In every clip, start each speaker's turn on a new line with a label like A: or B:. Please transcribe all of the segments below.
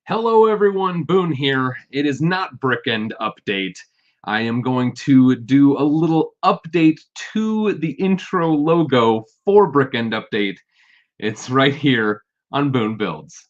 A: Hello everyone, Boone here. It is not Brickend update. I am going to do a little update to the intro logo for Brickend update. It's right here on Boone Builds.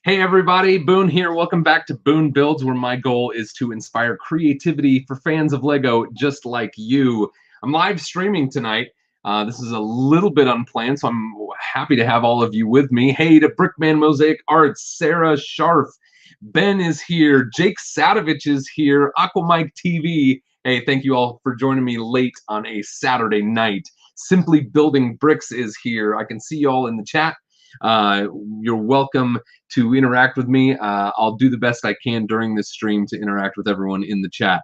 A: Hey everybody, Boone here. Welcome back to Boone Builds, where my goal is to inspire creativity for fans of Lego just like you. I'm live streaming tonight. This is a little bit unplanned, so I'm happy to have all of you with me. Hey to Brickman Mosaic Arts, Sarah Scharf, Ben is here, Jake Sadovich is here, Aquamike TV. Hey, thank you all for joining me late on a Saturday night. Simply Building Bricks is here. I can see you all in the chat. You're welcome to interact with me. I'll do the best I can during this stream to interact with everyone in the chat.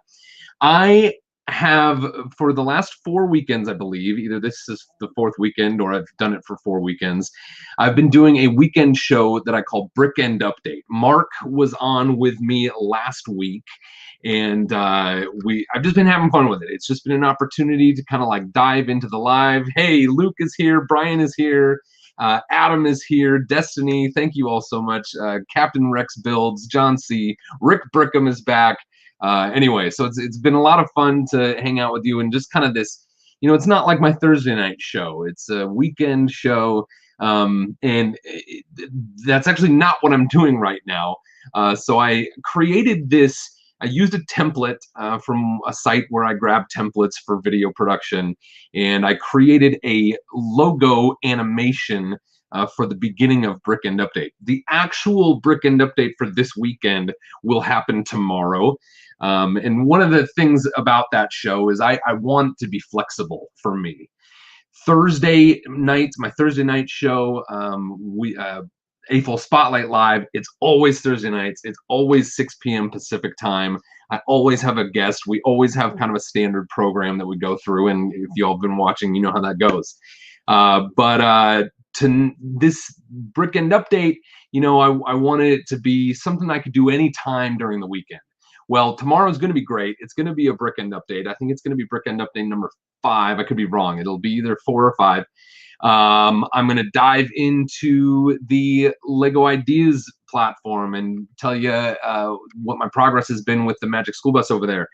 A: I have, for the last 4 weekends, I believe, either this is the 4th weekend or I've done it for 4 weekends, I've been doing a weekend show that I call Brickend Update. Mark was on with me last week, and I've just been having fun with it. It's just been an opportunity to kind of like dive into the live. Hey, Luke is here, Brian is here, Adam is here, Destiny, thank you all so much. Captain Rex Builds, John C, Rick Brickham is back. Anyway, so it's been a lot of fun to hang out with you and just kind of this, you know, it's not like my Thursday night show. It's a weekend show, and that's actually not what I'm doing right now. So I created this. I used a template from a site where I grab templates for video production, and I created a logo animation for the beginning of Brickend Update. The actual Brickend Update for this weekend will happen tomorrow. And one of the things about that show is I want it to be flexible for me. Thursday night, my Thursday night show, AFOL Spotlight Live, it's always Thursday nights. It's always 6 p.m. Pacific time. I always have a guest. We always have kind of a standard program that we go through, and if you all have been watching, you know how that goes. To this Brickend Update, you know, I wanted it to be something I could do anytime during the weekend. Well, tomorrow's going to be great. It's going to be a Brickend Update. I think it's going to be Brickend Update number 5. I could be wrong. It'll be either 4 or 5. I'm going to dive into the Lego Ideas platform and tell you what my progress has been with the Magic School Bus over there.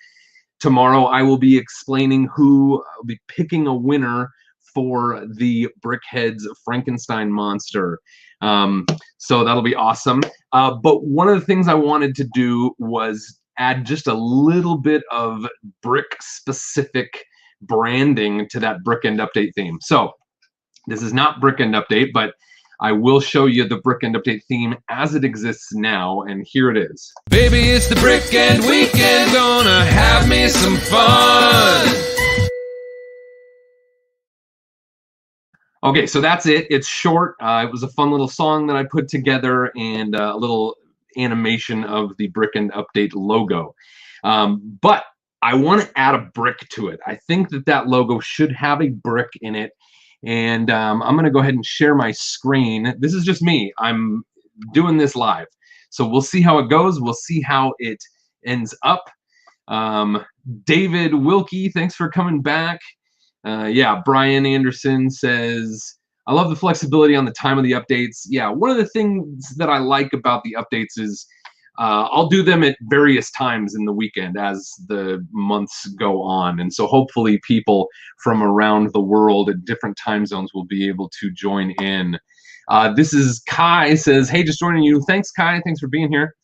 A: Tomorrow, I will be explaining I'll be picking a winner for the Brickhead's Frankenstein monster. So that'll be awesome. But one of the things I wanted to do was add just a little bit of brick-specific branding to that Brickend Update theme. So this is not Brickend Update, but I will show you the Brickend Update theme as it exists now, and here it is.
B: Baby, it's the Brickend weekend, gonna have me some fun.
A: Okay, so that's it. It's short. It was a fun little song that I put together and a little animation of the Brickend Update logo. But I want to add a brick to it. I think that logo should have a brick in it. And I'm going to go ahead and share my screen. This is just me. I'm doing this live. So we'll see how it goes. We'll see how it ends up. David Wilkie, thanks for coming back. Yeah, Brian Anderson says, I love the flexibility on the time of the updates. Yeah, one of the things that I like about the updates is I'll do them at various times in the weekend as the months go on. And so hopefully people from around the world at different time zones will be able to join in. This is Kai says, hey, just joining you. Thanks, Kai. Thanks for being here.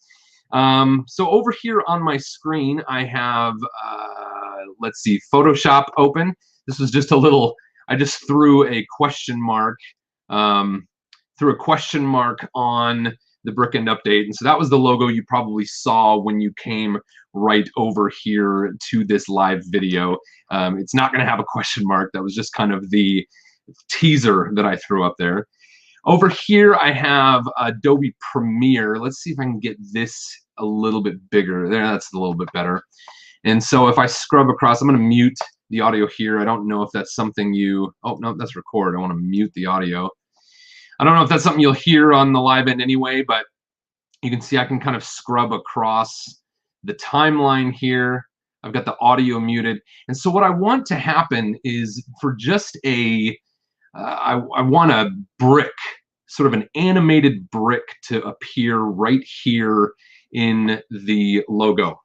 A: So over here on my screen, I have, let's see, Photoshop open. This was just a little, I just threw a question mark, on the Brickend Update. And so that was the logo you probably saw when you came right over here to this live video. It's not going to have a question mark. That was just kind of the teaser that I threw up there. Over here, I have Adobe Premiere. Let's see if I can get this a little bit bigger. There, that's a little bit better. And so if I scrub across, I'm going to mute the audio here. I don't know if that's something you... Oh, no, that's record. I want to mute the audio. I don't know if that's something you'll hear on the live end anyway, but you can see I can kind of scrub across the timeline here. I've got the audio muted. And so what I want to happen is for just I want a brick, sort of an animated brick to appear right here in the logo.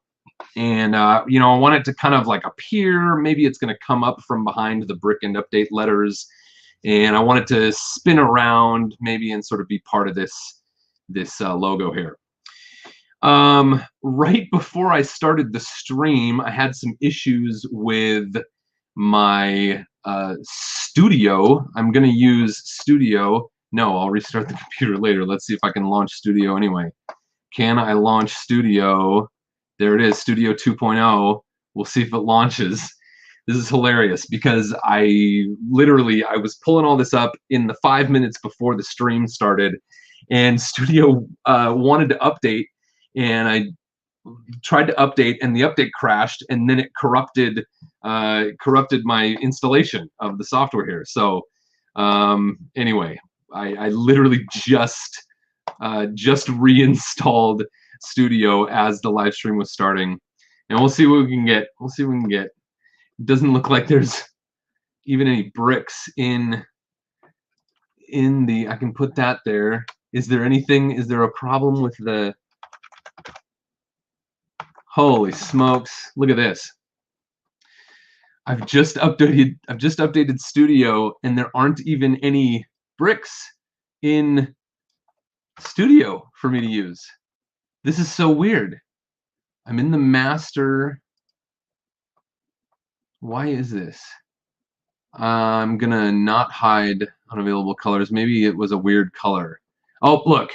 A: And, you know, I want it to kind of like appear. Maybe it's going to come up from behind the Brickend update letters. And I want it to spin around maybe and sort of be part of this logo here. Right before I started the stream, I had some issues with my Studio. I'm going to use Studio. No, I'll restart the computer later. Let's see if I can launch Studio anyway. Can I launch Studio? There it is, Studio 2.0. We'll see if it launches. This is hilarious because I was pulling all this up in the 5 minutes before the stream started, and Studio wanted to update, and I tried to update, and the update crashed, and then it corrupted my installation of the software here. So anyway, I literally just reinstalled Studio as the live stream was starting, and we'll see what we can get. We'll see what we can get. It doesn't look like there's even any bricks in the. I can put that there. Is there anything? Is there a problem with the? Holy smokes! Look at this. I've just updated Studio, and there aren't even any bricks in Studio for me to use. This is so weird. I'm in the master. Why is this? I'm gonna not hide unavailable colors. Maybe it was a weird color. Oh, look,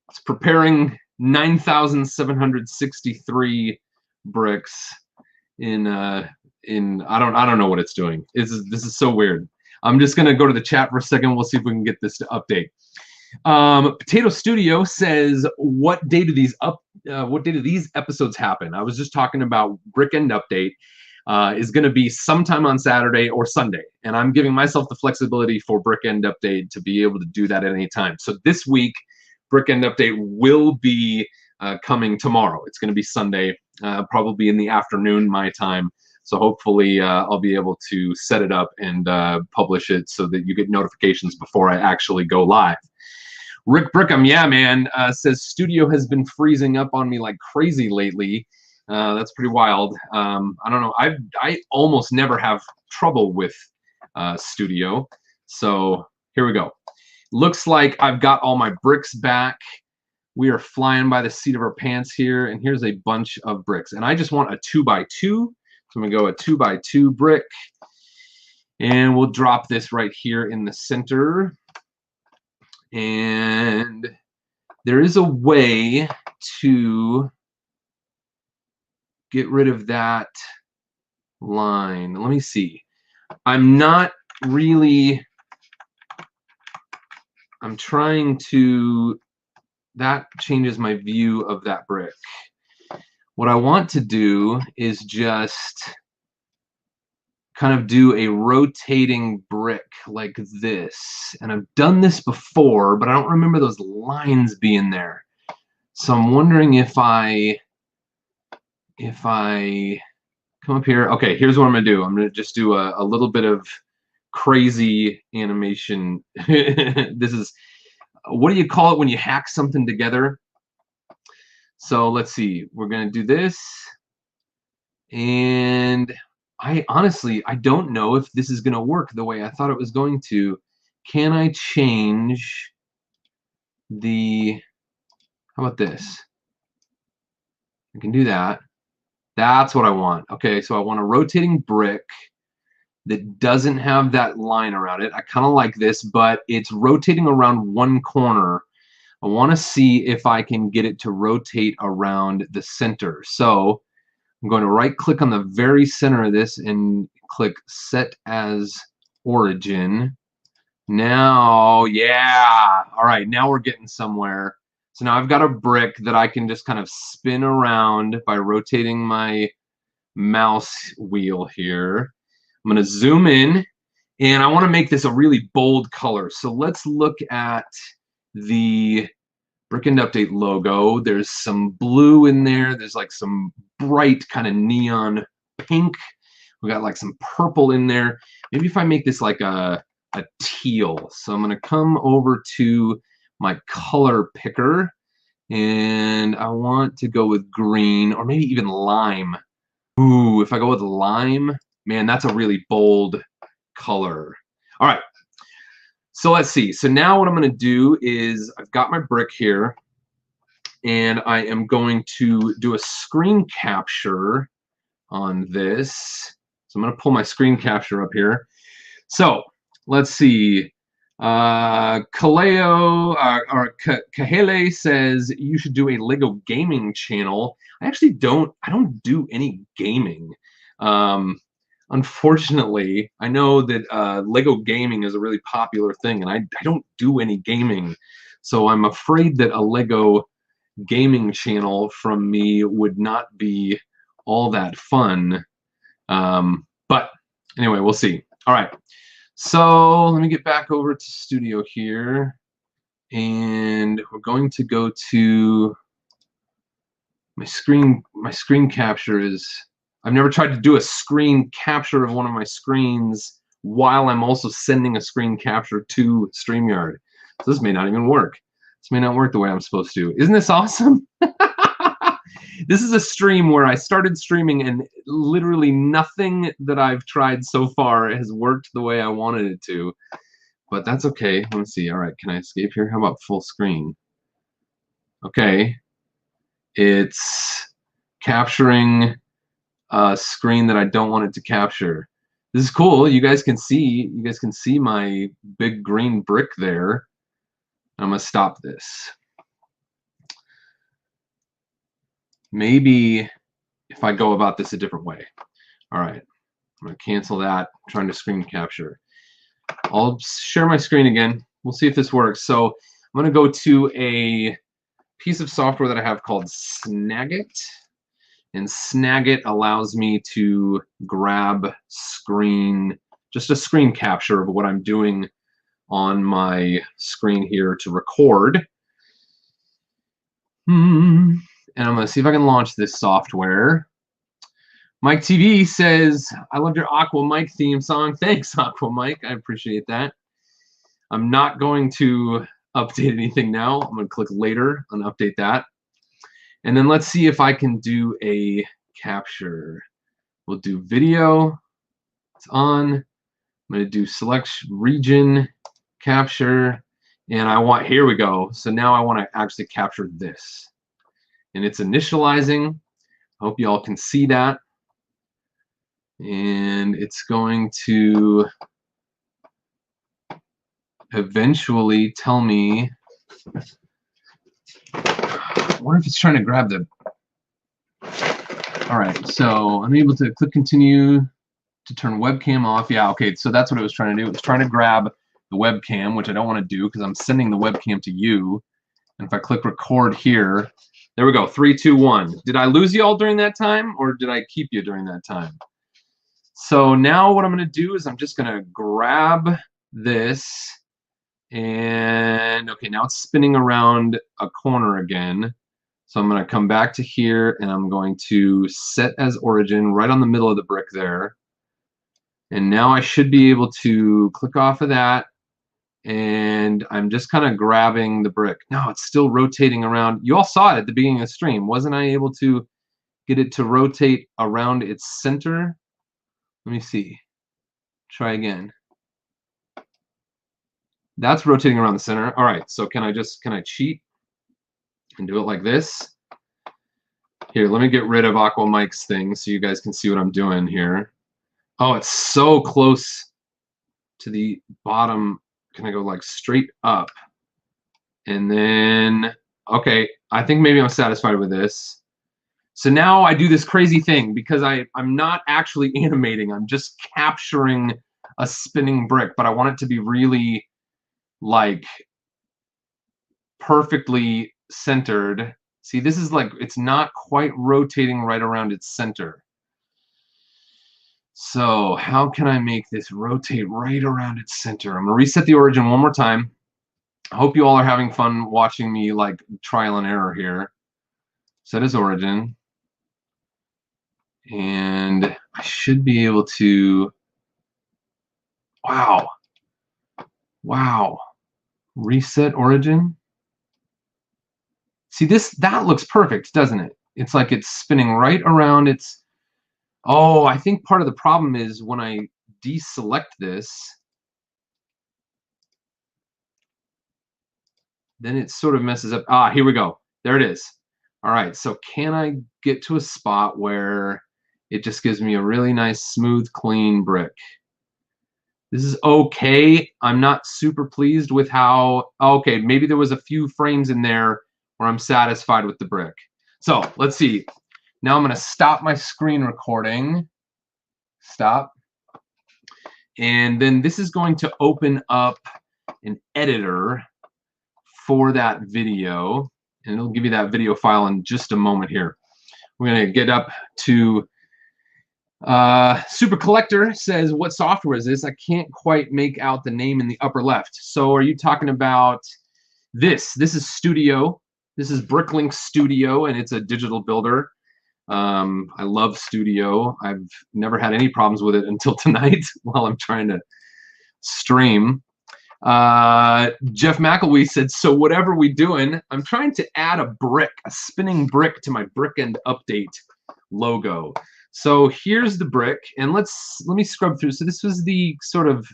A: it's preparing 9,763 bricks in I don't know what it's doing. This is so weird. I'm just gonna go to the chat for a second. We'll see if we can get this to update. Potato Studio says, what day do these episodes happen? I was just talking about Brickend update is going to be sometime on Saturday or Sunday, and I'm giving myself the flexibility for Brickend update to be able to do that at any time. So this week, Brickend update will be coming tomorrow. It's going to be Sunday, probably in the afternoon my time. So hopefully I'll be able to set it up and publish it so that you get notifications before I actually go live. Rick Brickham, yeah, man, says Studio has been freezing up on me like crazy lately. That's pretty wild. I don't know. I almost never have trouble with Studio. So here we go. Looks like I've got all my bricks back. We are flying by the seat of our pants here, and here's a bunch of bricks. And I just want a 2x2. So I'm gonna go a 2x2 brick, and we'll drop this right here in the center. And there is a way to get rid of that line. Let me see. I'm trying to, that changes my view of that brick. What I want to do is just kind of do a rotating brick like this. And I've done this before, but I don't remember those lines being there. So I'm wondering if I come up here. Okay, here's what I'm gonna do. I'm gonna just do a little bit of crazy animation. This is, what do you call it when you hack something together? So let's see, we're gonna do this, and I don't know if this is gonna work the way I thought it was going to. Can I change the, how about this? I can do that. That's what I want. Okay, so I want a rotating brick that doesn't have that line around it. I kind of like this, but it's rotating around one corner. I want to see if I can get it to rotate around the center. So I'm going to right click on the very center of this and click set as origin. Now, yeah, all right, now we're getting somewhere. So now I've got a brick that I can just kind of spin around by rotating my mouse wheel here. I'm going to zoom in, and I want to make this a really bold color. So let's look at the Brickend Update logo. There's some blue in there. There's like some bright kind of neon pink. We got like some purple in there. Maybe if I make this like a teal. So I'm gonna come over to my color picker, and I want to go with green or maybe even lime. Ooh, if I go with lime, man, that's a really bold color. All right, so let's see. So now what I'm going to do is I've got my brick here, and I am going to do a screen capture on this. So I'm going to pull my screen capture up here. So let's see. Kaleo or Kahele says you should do a Lego gaming channel. I actually don't do any gaming. Unfortunately, I know that Lego gaming is a really popular thing, and I don't do any gaming. So I'm afraid that a Lego gaming channel from me would not be all that fun. But anyway, we'll see. All right. So let me get back over to Studio here, and we're going to go to my screen. My screen capture is, I've never tried to do a screen capture of one of my screens while I'm also sending a screen capture to StreamYard. So this may not even work. This may not work the way I'm supposed to. Isn't this awesome? This is a stream where I started streaming and literally nothing that I've tried so far has worked the way I wanted it to. But that's okay. Let me see. All right, can I escape here? How about full screen? Okay. It's capturing a screen that I don't want it to capture. This is cool. You guys can see my big green brick there. I'm going to stop this. Maybe if I go about this a different way. All right, I'm going to cancel that. I'm trying to screen capture. I'll share my screen again. We'll see if this works. So I'm going to go to a piece of software that I have called Snagit. And Snagit allows me to grab just a screen capture of what I'm doing on my screen here to record. And I'm going to see if I can launch this software. Mike TV says, I loved your Aqua Mike theme song. Thanks, Aqua Mike. I appreciate that. I'm not going to update anything now. I'm going to click later and update that. And then let's see if I can do a capture. We'll do video. It's on. I'm going to do select region, capture. And I want, here we go. So now I want to actually capture this. And it's initializing. I hope you all can see that. And it's going to eventually tell me. I wonder if it's trying to grab the. All right, so I'm able to click continue to turn webcam off. Yeah, okay, so that's what it was trying to do. It was trying to grab the webcam, which I don't want to do because I'm sending the webcam to you. And if I click record here, there we go, 3, 2, 1. Did I lose you all during that time, or did I keep you during that time? So now what I'm going to do is I'm just going to grab this, and okay, now it's spinning around a corner again. So I'm going to come back to here, and I'm going to set as origin right on the middle of the brick there. And now I should be able to click off of that, and I'm just kind of grabbing the brick. No, it's still rotating around. You all saw it at the beginning of the stream. Wasn't I able to get it to rotate around its center? Let me see. Try again. That's rotating around the center. All right, so can I cheat and do it like this? Here, let me get rid of Aqua Mike's thing so you guys can see what I'm doing here. Oh, it's so close to the bottom. Can I go like straight up? And then, okay, I think maybe I'm satisfied with this. So now I do this crazy thing because I'm not actually animating. I'm just capturing a spinning brick, but I want it to be really like perfectly centered. See, this is like, it's not quite rotating right around its center. So how can I make this rotate right around its center? I'm going to reset the origin one more time. I hope you all are having fun watching me like trial and error here. Set as origin. And I should be able to, wow, wow, reset origin. See this, that looks perfect, doesn't it? It's like it's spinning right around its, oh, I think part of the problem is when I deselect this, then it sort of messes up. Ah, here we go. There it is. All right, so can I get to a spot where it just gives me a really nice, smooth, clean brick? This is okay. I'm not super pleased with how, okay, maybe there was a few frames in there where I'm satisfied with the brick. So let's see. Now I'm going to stop my screen recording. Stop. And then this is going to open up an editor for that video. And it'll give you that video file in just a moment here. We're going to get up to Super Collector says, what software is this? I can't quite make out the name in the upper left. So are you talking about this? This is Studio. This is Bricklink Studio, and it's a digital builder. I love Studio. I've never had any problems with it until tonight while I'm trying to stream. Jeff McElwee said, so whatever we doing, I'm trying to add a brick, a spinning brick to my Brickend update logo. So here's the brick, and let me scrub through. So this was the sort of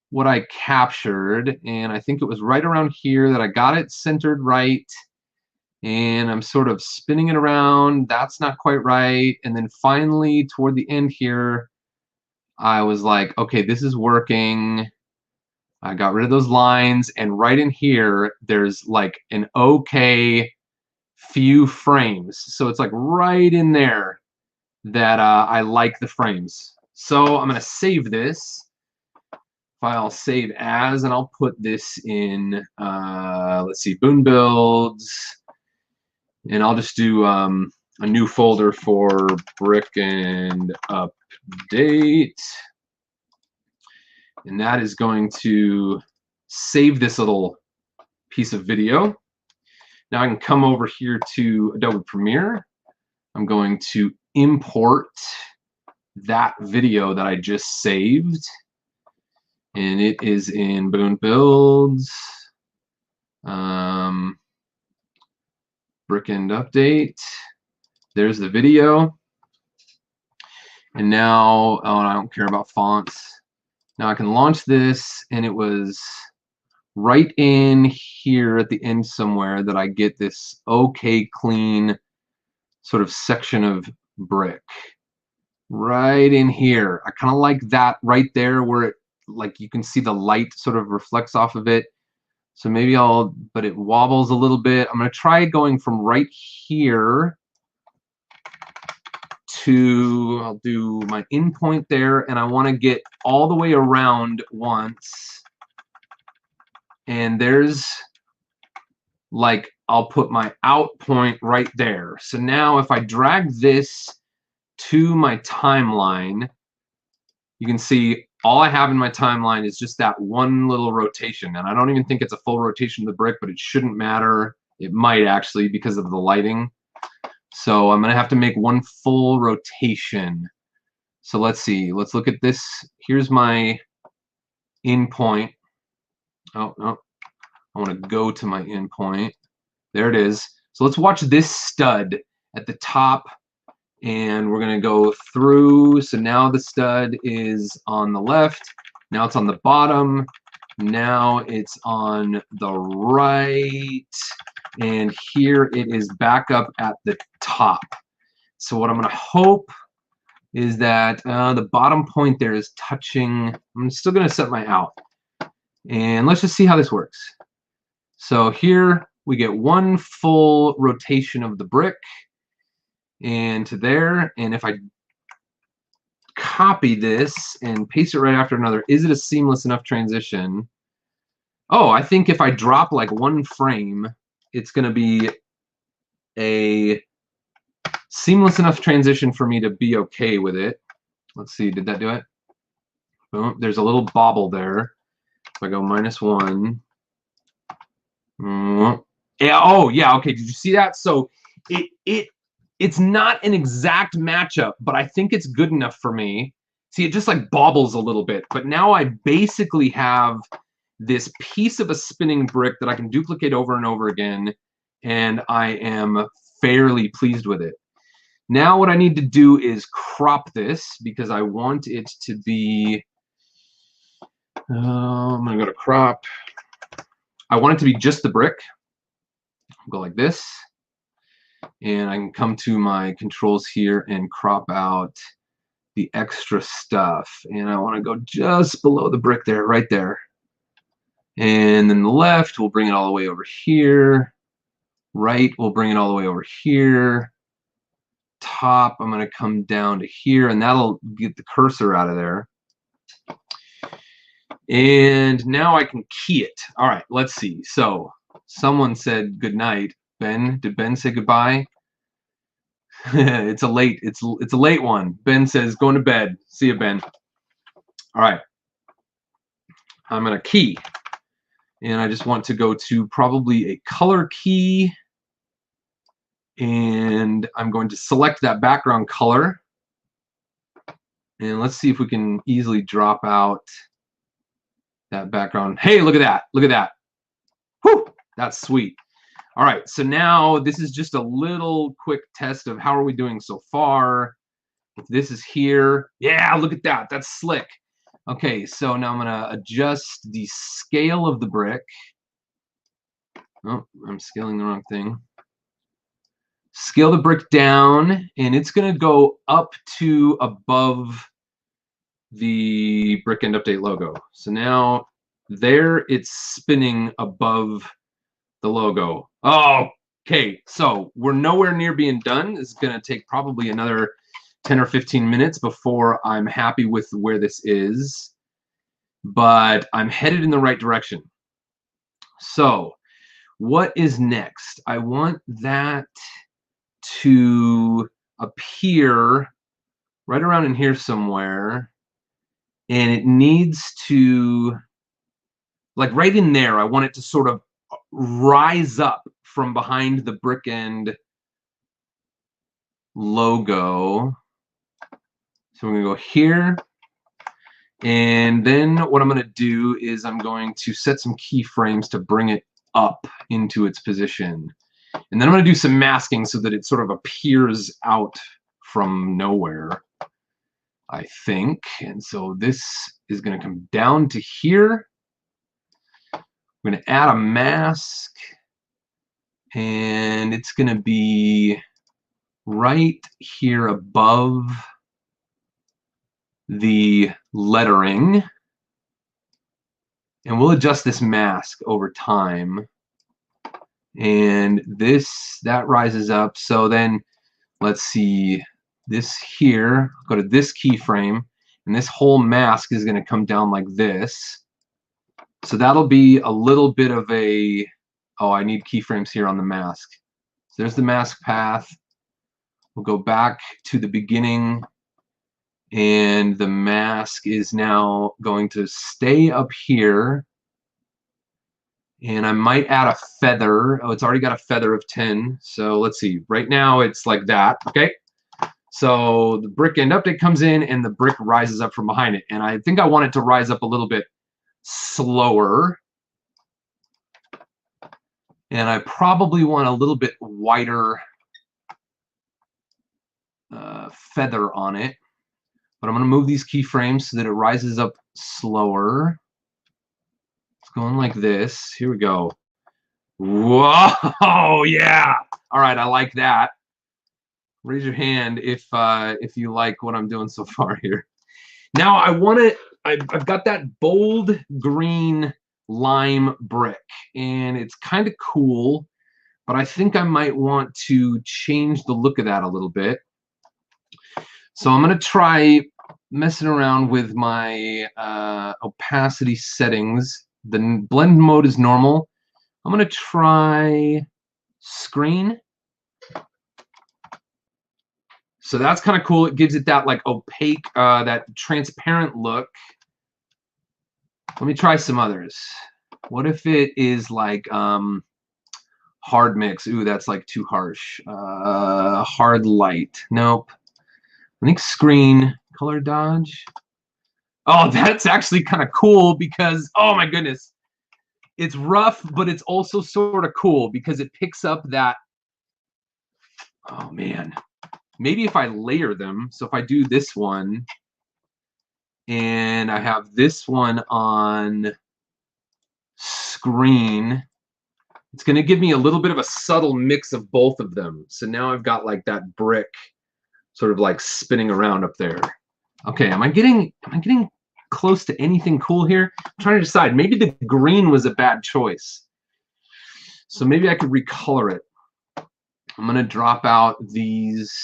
A: what I captured, and I think it was right around here that I got it centered right, and I'm sort of spinning it around. That's not quite right, and then finally toward the end here, I was like, okay, this is working. I got rid of those lines, and right in here, there's like an okay few frames. So it's like right in there that I like the frames. So I'm going to save this. File save as, and I'll put this in, let's see, Boon Builds, and I'll just do a new folder for Brickend Update. And that is going to save this little piece of video. Now I can come over here to Adobe Premiere. I'm going to import that video that I just saved. And it is in Boon Builds, Brickend Update. There's the video. And now, oh, I don't care about fonts. Now I can launch this, and it was right in here at the end somewhere that I get this okay, clean sort of section of brick. Right in here. I kind of like that right there where it, like you can see the light sort of reflects off of it. So maybe but it wobbles a little bit. I'm going to try going from right here to, I'll do my in point there, and I want to get all the way around once. And there's, like, I'll put my out point right there. So now if I drag this to my timeline, you can see all I have in my timeline is just that one little rotation. And I don't even think it's a full rotation of the brick, but it shouldn't matter. It might actually because of the lighting. So I'm going to have to make one full rotation. So let's see. Let's look at this. Here's my in point. Oh, no. I want to go to my in point. There it is. So let's watch this stud at the top. And we're going to go through. So now the stud is on the left. Now it's on the bottom. Now it's on the right. And here it is back up at the top. So what I'm going to hope is that the bottom point there is touching. I'm still going to set my out. And let's just see how this works. So here we get one full rotation of the brick. And to there, and if I copy this and paste it right after another, is it a seamless enough transition? Oh, I think if I drop like one frame, it's going to be a seamless enough transition for me to be okay with it. Let's see, did that do it? Boom, there's a little bobble there. If I go -1. Yeah, oh, yeah, okay, did you see that? So it It's not an exact matchup, but I think it's good enough for me. See, it just like bobbles a little bit, but now I basically have this piece of a spinning brick that I can duplicate over and over again, and I am fairly pleased with it. Now what I need to do is crop this because I want it to be, I'm gonna go to crop. I want it to be just the brick. I'll go like this. And I can come to my controls here and crop out the extra stuff. And I want to go just below the brick there, right there. And then the left, we'll bring it all the way over here. Right, we'll bring it all the way over here. Top, I'm going to come down to here, and that'll get the cursor out of there. And now I can key it. All right, let's see. So someone said good night. Ben, did Ben say goodbye? it's a late one. Ben says going to bed. See you, Ben. All right. I'm gonna key, and I just want to go to probably a color key, and I'm going to select that background color, and let's see if we can easily drop out that background. Hey, look at that! Look at that! Whew, that's sweet. All right, so now this is just a little quick test of how are we doing so far. If this is here, yeah, look at that. That's slick. Okay, so now I'm going to adjust the scale of the brick. Oh, I'm scaling the wrong thing. Scale the brick down, and it's going to go up to above the Brickend Update logo. So now there it's spinning above the logo. Oh, okay, so we're nowhere near being done. This is going to take probably another 10 or 15 minutes before I'm happy with where this is, but I'm headed in the right direction. So what is next? I want that to appear right around in here somewhere, and it needs to, like right in there, I want it to sort of rise up from behind the Brickend logo. So we're going to go here, and then what I'm going to do is I'm going to set some keyframes to bring it up into its position. And then I'm going to do some masking so that it sort of appears out from nowhere, I think. And so this is going to come down to here. I'm going to add a mask, and it's going to be right here above the lettering, and we'll adjust this mask over time. And that rises up. So then let's see this here, go to this keyframe, and this whole mask is going to come down like this. So that'll be a little bit of a, oh, I need keyframes here on the mask. So there's the mask path. We'll go back to the beginning, and the mask is now going to stay up here. And I might add a feather. Oh, it's already got a feather of 10. So let's see. Right now it's like that. Okay. So the Brickend update comes in, and the brick rises up from behind it. And I think I want it to rise up a little bit slower. And I probably want a little bit wider feather on it. But I'm going to move these keyframes so that it rises up slower. It's going like this. Here we go. Whoa, yeah. All right, I like that. Raise your hand if you like what I'm doing so far here. Now I want it. I've got that bold green lime brick, and it's kind of cool, but I think I might want to change the look of that a little bit. So I'm going to try messing around with my opacity settings. The blend mode is normal. I'm going to try screen. So that's kind of cool. It gives it that like opaque, that transparent look. Let me try some others. What if it is like Hard mix. Ooh, that's like too harsh. Hard light. Nope. I think screen. Color dodge. Oh, that's actually kind of cool because, oh my goodness. It's rough, but it's also sort of cool because it picks up that, oh man. Maybe if I layer them, so if I do this one, and I have this one on screen, it's going to give me a little bit of a subtle mix of both of them. So now I've got like that brick sort of like spinning around up there. Okay, am I getting close to anything cool here? I'm trying to decide. Maybe the green was a bad choice. So maybe I could recolor it. I'm going to drop out these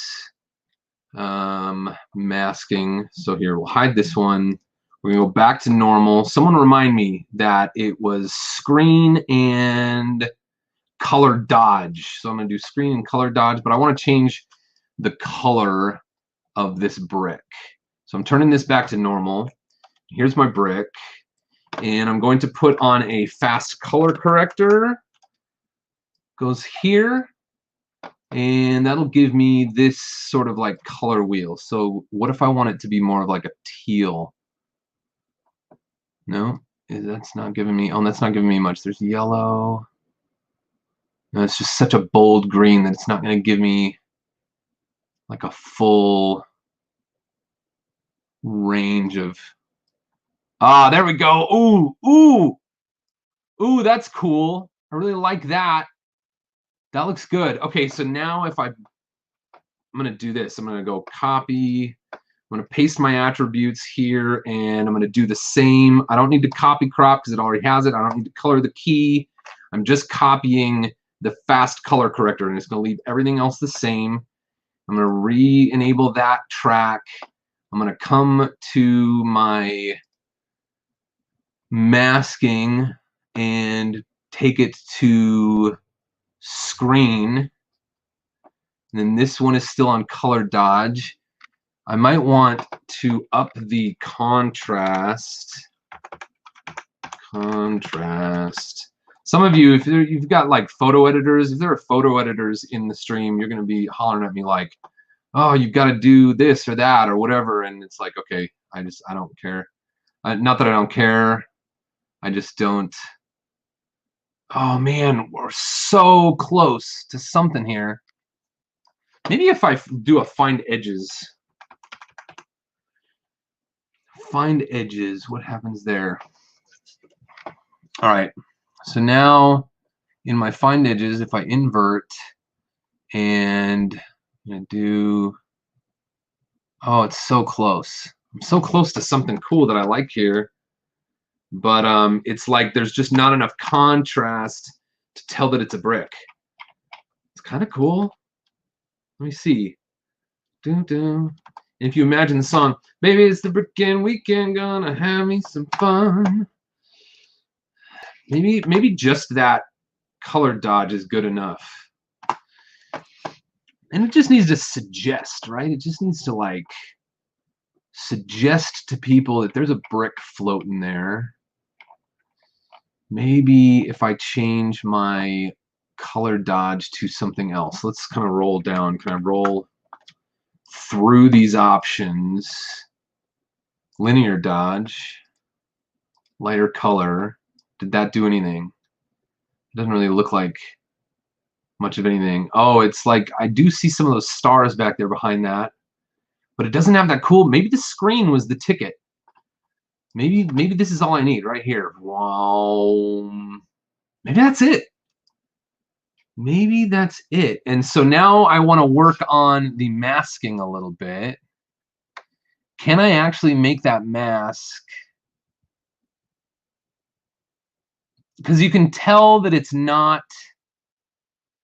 A: masking. So here, we'll hide this one. We're going to go back to normal. Someone remind me that it was screen and color dodge. So I'm going to do screen and color dodge, but I want to change the color of this brick. So I'm turning this back to normal. Here's my brick, and I'm going to put on a fast color corrector. Goes here, and that'll give me this sort of like color wheel. So what if I want it to be more of like a teal? No, that's not giving me, oh, that's not giving me much. There's yellow. No, it's just such a bold green that it's not going to give me like a full range of, ah, there we go. Ooh, ooh, ooh, that's cool. I really like that. That looks good. Okay, so now if I'm going to do this. I'm going to go copy. I'm going to paste my attributes here, and I'm going to do the same. I don't need to copy crop because it already has it. I don't need to color the key. I'm just copying the fast color corrector, and it's going to leave everything else the same. I'm going to re-enable that track. I'm going to come to my masking and take it to screen. And then this one is still on color dodge. I might want to up the contrast. Some of you, if you've got like photo editors, if there are photo editors in the stream, you're going to be hollering at me like, oh, you've got to do this or that or whatever. And it's like, okay, I don't care. Not that I don't care. I just don't. Oh man, we're so close to something here. Maybe if I do a find edges. Find edges, what happens there? All right, so now in my find edges, if I invert and I'm gonna do, oh, it's so close. I'm so close to something cool that I like here, but it's like there's just not enough contrast to tell that it's a brick. It's kind of cool. Let me see. Doo -doo. If you imagine the song, baby, it's the Brickend weekend, gonna have me some fun. Maybe just that color dodge is good enough. And it just needs to suggest, right? It just needs to like suggest to people that there's a brick floating there. Maybe if I change my color dodge to something else. Let's kind of roll down. Can I roll through these options? Linear dodge, lighter color. Did that do anything? It doesn't really look like much of anything. Oh, it's like I do see some of those stars back there behind that, but it doesn't have that cool. Maybe the screen was the ticket. Maybe this is all I need right here. Wow. Maybe that's it. Maybe that's it. And so now I want to work on the masking a little bit. Can I actually make that mask? Because you can tell that it's not,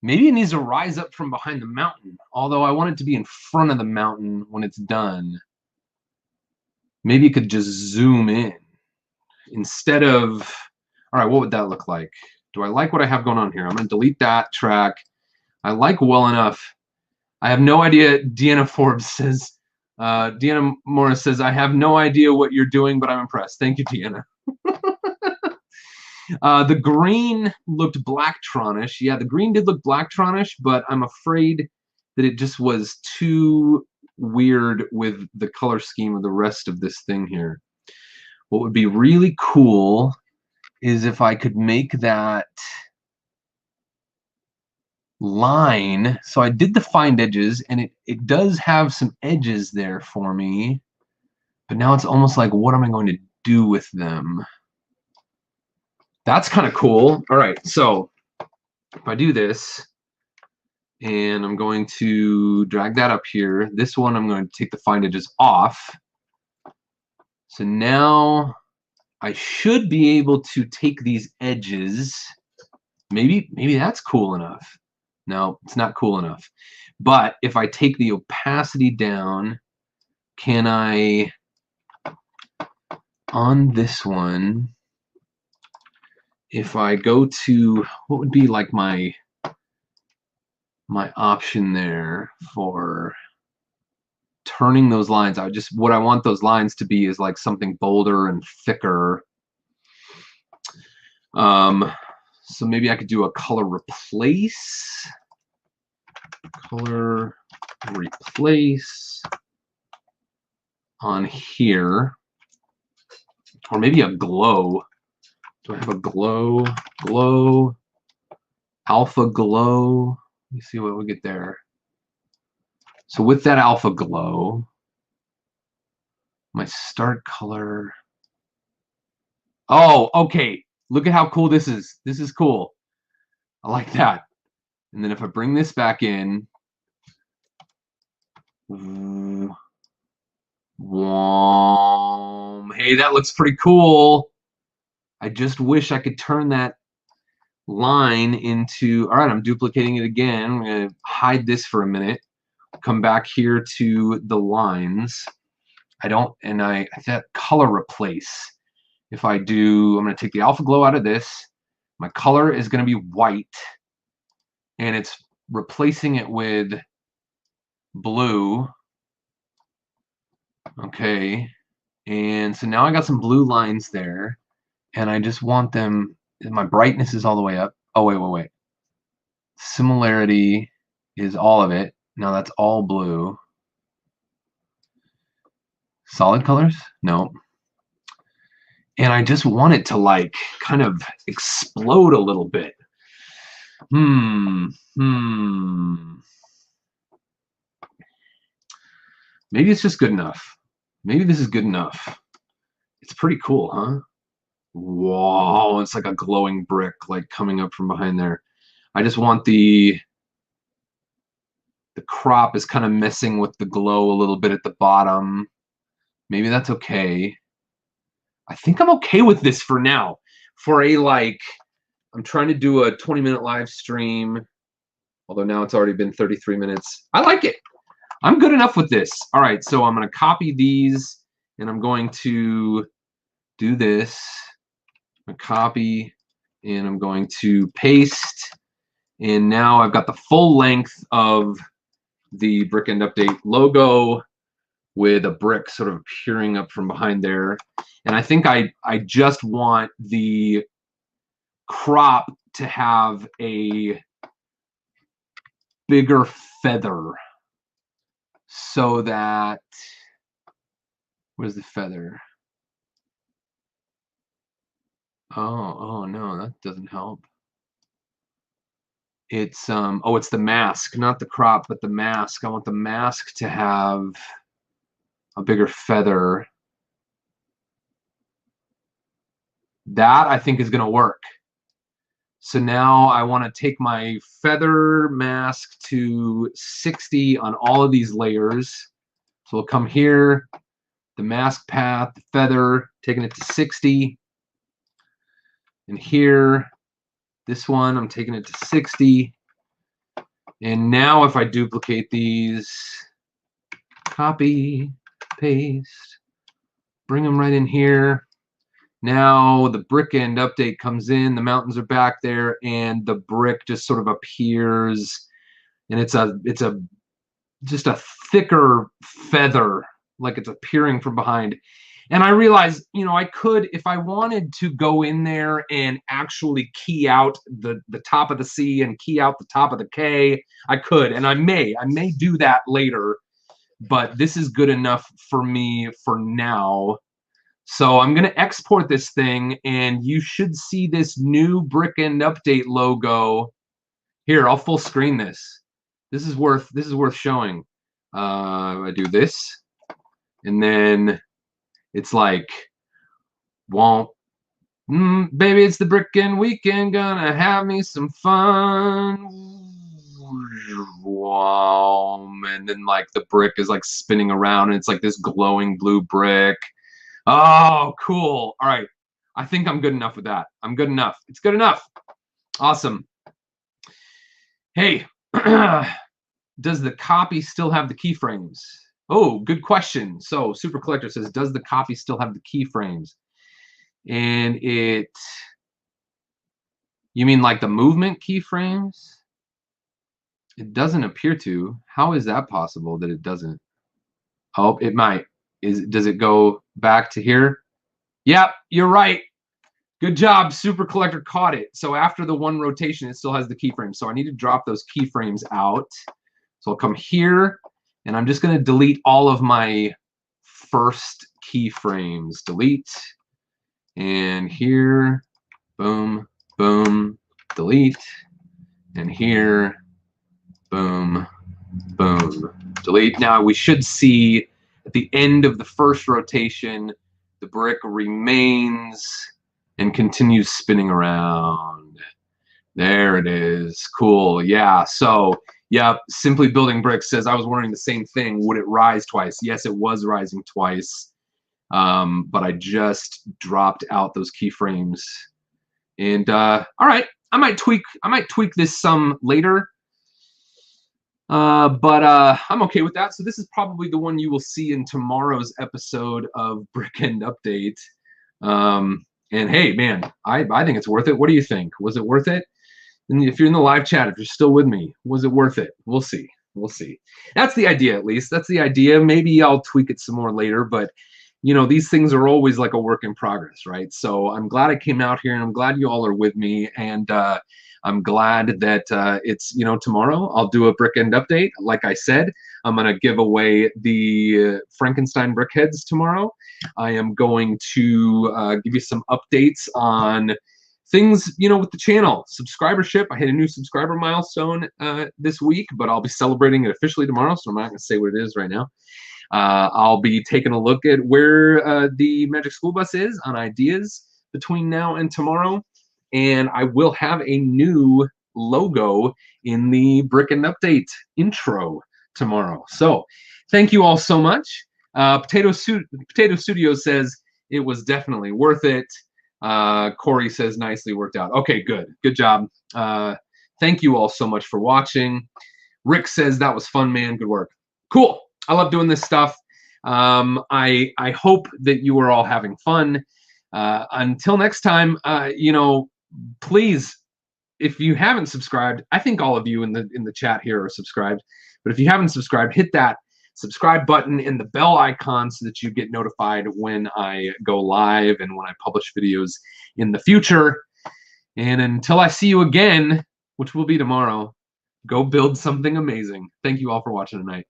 A: maybe it needs to rise up from behind the mountain, although I want it to be in front of the mountain when it's done. Maybe you could just zoom in instead of, all right, what would that look like? Do I like what I have going on here? I'm going to delete that track. I like well enough. I have no idea. Deanna Forbes says, Deanna Morris says, I have no idea what you're doing, but I'm impressed. Thank you, Deanna. The green looked Blacktronish. Yeah, the green did look Blacktronish, but I'm afraid that it just was too weird with the color scheme of the rest of this thing here. What would be really cool is if I could make that line. So I did the find edges, and it does have some edges there for me. But now it's almost like, what am I going to do with them? That's kind of cool. All right, so if I do this, and I'm going to drag that up here. This one, I'm going to take the find edges off. So now I should be able to take these edges. Maybe that's cool enough. No, it's not cool enough. But if I take the opacity down, can I, on this one, if I go to, what would be like my option there for turning those lines? What I want those lines to be is like something bolder and thicker. So maybe I could do a color replace. Color replace on here. Or maybe a glow. Do I have a glow? Glow. Alpha glow. Let me see what we get there. So with that alpha glow, my start color. Oh, okay. Look at how cool this is. This is cool. I like that. And then if I bring this back in, hey, that looks pretty cool. I just wish I could turn that line into, all right, I'm duplicating it again. I'm going to hide this for a minute. Come back here to the lines. That color replace. If I do, I'm going to take the alpha glow out of this. My color is going to be white, and it's replacing it with blue. Okay, and so now I got some blue lines there, and I just want them, my brightness is all the way up. Oh, wait. Similarity is all of it. Now that's all blue. Solid colors? No. And I just want it to like kind of explode a little bit. Maybe it's just good enough. Maybe this is good enough. It's pretty cool, huh? Whoa, it's like a glowing brick like coming up from behind there. I just want the crop is kind of messing with the glow a little bit at the bottom. Maybe that's okay. I think I'm okay with this for now. For a I'm trying to do a 20-minute live stream, although now it's already been 33 minutes. I like it. I'm good enough with this. All right, so I'm going to copy these, and I'm going to do this. I'm going to copy, and I'm going to paste. And now I've got the full length of the Brickend Update logo with a brick sort of appearing up from behind there. And I think I just want the crop to have a bigger feather so that, where's the feather? Oh no, that doesn't help. It's it's the mask, not the crop, but the mask. I want the mask to have a bigger feather. That I think is going to work. So now I want to take my feather mask to 60 on all of these layers. So we'll come here, the mask path, the feather, taking it to 60. And here, this one, I'm taking it to 60. And now if I duplicate these, copy, paste, bring them right in here. Now the Brickend update comes in, the mountains are back there, and the brick just sort of appears, and it's just a thicker feather, like it's appearing from behind. And I realized, you know, I could, if I wanted to go in there and actually key out the top of the C and key out the top of the K, I could, and I may do that later, but this is good enough for me for now. So I'm going to export this thing, and you should see this new Brickend update logo. Here, I'll full screen this. This is worth showing. I do this, and then it's like, womp, baby, it's the Brickend weekend, gonna have me some fun. Wow, and then like the brick is like spinning around, and it's like this glowing blue brick. Oh, cool. All right. I think I'm good enough with that. I'm good enough. It's good enough. Awesome. Hey, does the copy still have the keyframes? Oh, good question. So Super Collector says, does the copy still have the keyframes? And you mean like the movement keyframes? It doesn't appear to. How is that possible that it doesn't? Oh, it might. Does it go back to here? Yep, you're right. Good job. Super Collector caught it. So after the one rotation, it still has the keyframes. So I need to drop those keyframes out. So I'll come here, and I'm just going to delete all of my first keyframes. Delete. And here, boom, boom, delete. And here, boom, boom, delete. Now we should see at the end of the first rotation, the brick remains and continues spinning around. There it is. Cool. Yeah. So, yep. Simply Building Bricks says, I was wondering the same thing. Would it rise twice? Yes, it was rising twice. But I just dropped out those keyframes. And all right, I might tweak this some later. But I'm okay with that. So this is probably the one you will see in tomorrow's episode of Brickend Update. And hey, man, I think it's worth it. What do you think? Was it worth it? And if you're in the live chat, if you're still with me, was it worth it? We'll see. We'll see. That's the idea, at least. That's the idea. Maybe I'll tweak it some more later, but you know, these things are always like a work in progress, right? So I'm glad I came out here, and I'm glad you all are with me, and I'm glad that it's, you know, tomorrow I'll do a Brickend update. Like I said, I'm going to give away the Frankenstein brickheads tomorrow. I am going to give you some updates on things, you know, with the channel. Subscribership. I hit a new subscriber milestone this week, but I'll be celebrating it officially tomorrow, so I'm not going to say what it is right now. I'll be taking a look at where the Magic School Bus is on ideas between now and tomorrow. And I will have a new logo in the Brickend Update intro tomorrow. So thank you all so much. Potato Studio says it was definitely worth it. Corey says nicely worked out. Okay, good. Good job. Thank you all so much for watching. Rick says that was fun, man. Good work. Cool. I love doing this stuff. I hope that you are all having fun. Until next time, you know, please, if you haven't subscribed, I think all of you in the chat here are subscribed. But if you haven't subscribed, hit that subscribe button and the bell icon so that you get notified when I go live and when I publish videos in the future. And until I see you again, which will be tomorrow, go build something amazing. Thank you all for watching tonight.